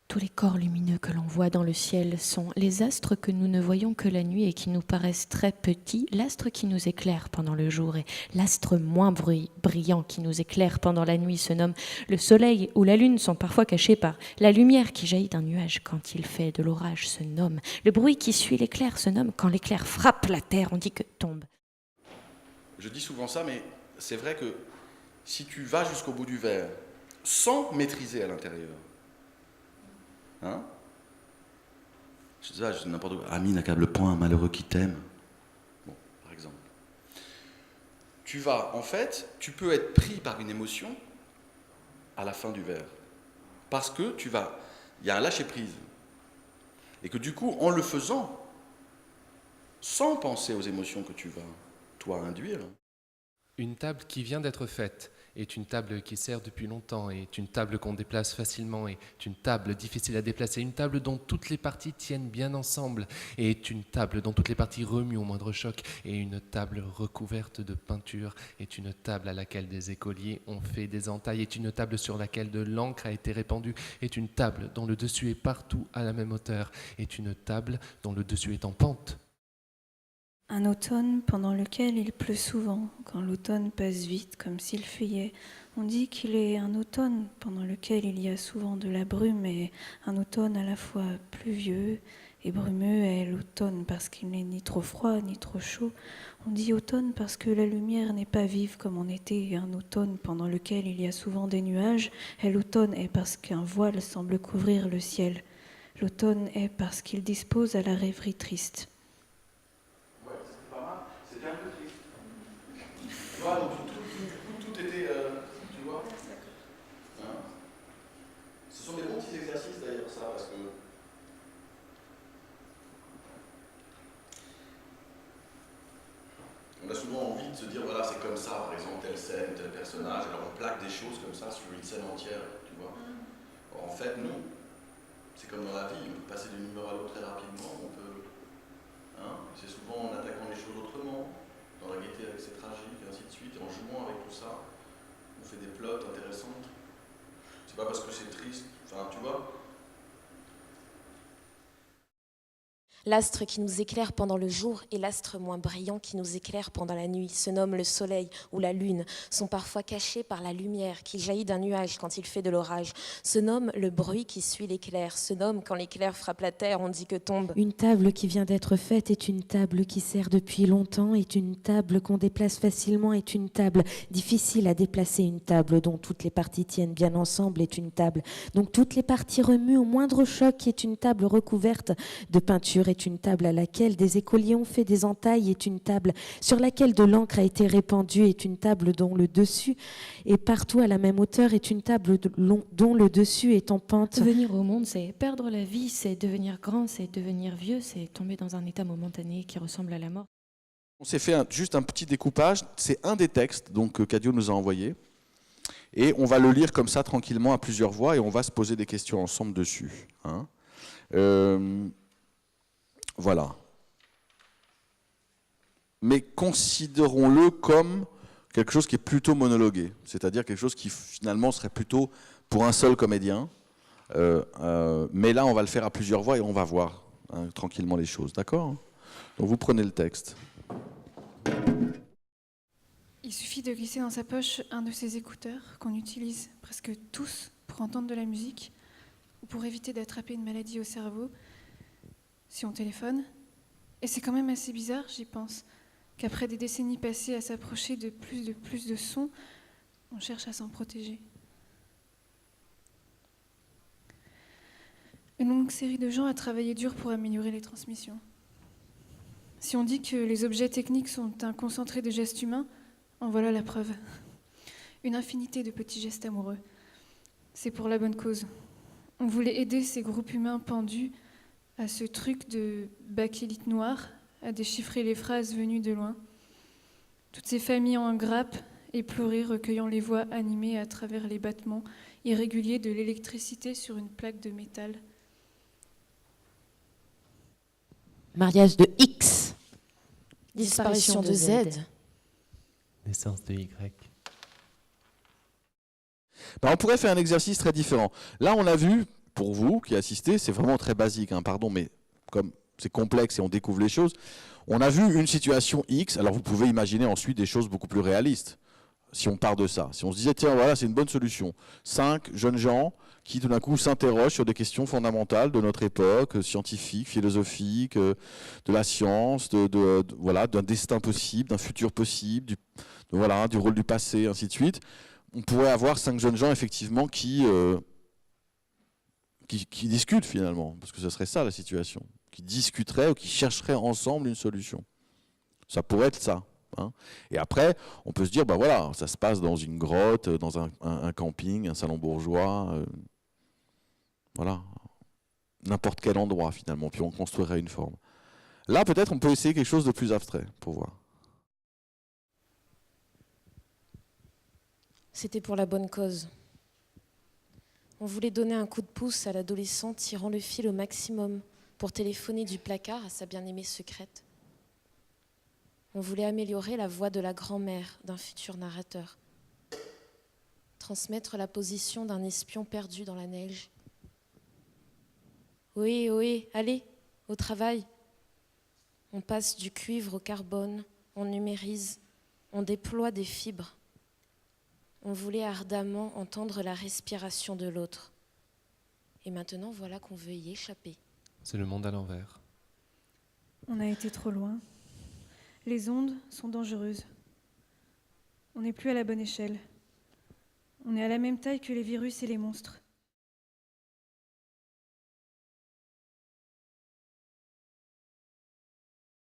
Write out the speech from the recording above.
Tous les corps lumineux que l'on voit dans le ciel sont les astres que nous ne voyons que la nuit et qui nous paraissent très petits, l'astre qui nous éclaire pendant le jour et l'astre moins brillant qui nous éclaire pendant la nuit se nomme le soleil ou la lune sont parfois cachés par la lumière qui jaillit d'un nuage quand il fait de l'orage se nomme, le bruit qui suit l'éclair se nomme quand l'éclair frappe la terre, on dit que tombe. Je dis souvent ça, mais c'est vrai que si tu vas jusqu'au bout du verre, sans maîtriser à l'intérieur, hein, je dis ça, je dis n'importe quoi, ami n'accable point un malheureux qui t'aime, bon, par exemple. Tu vas, en fait, tu peux être pris par une émotion à la fin du verre, parce que il y a un lâcher-prise, et que du coup, en le faisant, sans penser aux émotions que tu vas, toi, induire. Une table qui vient d'être faite est une table qui sert depuis longtemps, est une table qu'on déplace facilement, est une table difficile à déplacer, une table dont toutes les parties tiennent bien ensemble, est une table dont toutes les parties remuent au moindre choc, et une table recouverte de peinture, est une table à laquelle des écoliers ont fait des entailles, est une table sur laquelle de l'encre a été répandue, est une table dont le dessus est partout à la même hauteur, est une table dont le dessus est en pente. Un automne pendant lequel il pleut souvent, quand l'automne passe vite comme s'il fuyait. On dit qu'il est un automne pendant lequel il y a souvent de la brume et un automne à la fois pluvieux et brumeux est l'automne parce qu'il n'est ni trop froid ni trop chaud. On dit automne parce que la lumière n'est pas vive comme en été et un automne pendant lequel il y a souvent des nuages. Et l'automne est parce qu'un voile semble couvrir le ciel. L'automne est parce qu'il dispose à la rêverie triste. C'était un peu triste. Tu vois, donc tout était, tu vois. Hein, ce sont des bons petits exercices d'ailleurs, ça, parce que on a souvent envie de se dire, voilà, c'est comme ça, par exemple, telle scène, tel personnage, alors on plaque des choses comme ça sur une scène entière, tu vois. Or, en fait, non. C'est comme dans la vie, on peut passer d'une humeur à l'autre très rapidement, on peut. Hein, c'est souvent en attaquant les choses autrement, dans la gaieté avec ses tragiques, et ainsi de suite, et en jouant avec tout ça, on fait des plots intéressants. C'est pas parce que c'est triste, enfin, tu vois. L'astre qui nous éclaire pendant le jour et l'astre moins brillant qui nous éclaire pendant la nuit se nomme le soleil ou la lune, sont parfois cachés par la lumière qui jaillit d'un nuage quand il fait de l'orage, se nomme le bruit qui suit l'éclair, se nomme quand l'éclair frappe la terre, on dit que tombe. Une table qui vient d'être faite est une table qui sert depuis longtemps, est une table qu'on déplace facilement, est une table difficile à déplacer, une table dont toutes les parties tiennent bien ensemble, est une table dont toutes les parties remuent au moindre choc, est une table recouverte de peinture, est une table à laquelle des écoliers ont fait des entailles, est une table sur laquelle de l'encre a été répandue, est une table dont le dessus est partout à la même hauteur, est une table dont le dessus est en pente. Venir au monde, c'est perdre la vie, c'est devenir grand, c'est devenir vieux, c'est tomber dans un état momentané qui ressemble à la mort. On s'est fait juste un petit découpage, c'est un des textes donc, que Cadio nous a envoyé, et on va le lire comme ça tranquillement à plusieurs voix, et on va se poser des questions ensemble dessus. Hein. Voilà. Mais considérons-le comme quelque chose qui est plutôt monologué, c'est-à-dire quelque chose qui finalement serait plutôt pour un seul comédien. Mais là, on va le faire à plusieurs voix et on va voir tranquillement les choses, d'accord? Donc vous prenez le texte. Il suffit de glisser dans sa poche un de ces écouteurs qu'on utilise presque tous pour entendre de la musique ou pour éviter d'attraper une maladie au cerveau si on téléphone. Et c'est quand même assez bizarre, j'y pense, qu'après des décennies passées à s'approcher de plus de sons, on cherche à s'en protéger. Une longue série de gens a travaillé dur pour améliorer les transmissions. Si on dit que les objets techniques sont un concentré de gestes humains, en voilà la preuve. Une infinité de petits gestes amoureux. C'est pour la bonne cause. On voulait aider ces groupes humains pendus à ce truc de bakélite noire, à déchiffrer les phrases venues de loin. Toutes ces familles en grappe, éplorées, recueillant les voix animées à travers les battements irréguliers de l'électricité sur une plaque de métal. Mariage de X. Disparition de Z. Naissance de Y. Ben, on pourrait faire un exercice très différent. Là, on a vu pour vous qui assistez, c'est vraiment très basique, hein, pardon, mais comme c'est complexe et on découvre les choses, on a vu une situation X, alors vous pouvez imaginer ensuite des choses beaucoup plus réalistes. Si on part de ça, si on se disait, tiens, voilà, c'est une bonne solution. 5 jeunes gens qui, tout d'un coup, s'interrogent sur des questions fondamentales de notre époque, scientifiques, philosophiques, de la science, voilà, d'un destin possible, d'un futur possible, du rôle du passé, ainsi de suite. On pourrait avoir 5 jeunes gens, effectivement, qui discutent, finalement, parce que ce serait ça, la situation, qui discuteraient ou qui chercheraient ensemble une solution. Ça pourrait être ça. Hein. Et après, on peut se dire, bah voilà, ça se passe dans une grotte, dans un camping, un salon bourgeois, voilà, n'importe quel endroit finalement, puis on construirait une forme. Là, peut-être, on peut essayer quelque chose de plus abstrait pour voir. C'était pour la bonne cause. On voulait donner un coup de pouce à l'adolescent tirant le fil au maximum pour téléphoner du placard à sa bien-aimée secrète. On voulait améliorer la voix de la grand-mère d'un futur narrateur, transmettre la position d'un espion perdu dans la neige. Ohé, ohé, allez, au travail. On passe du cuivre au carbone, on numérise, on déploie des fibres. On voulait ardemment entendre la respiration de l'autre. Et maintenant, voilà qu'on veut y échapper. C'est le monde à l'envers. On a été trop loin. Les ondes sont dangereuses. On n'est plus à la bonne échelle. On est à la même taille que les virus et les monstres.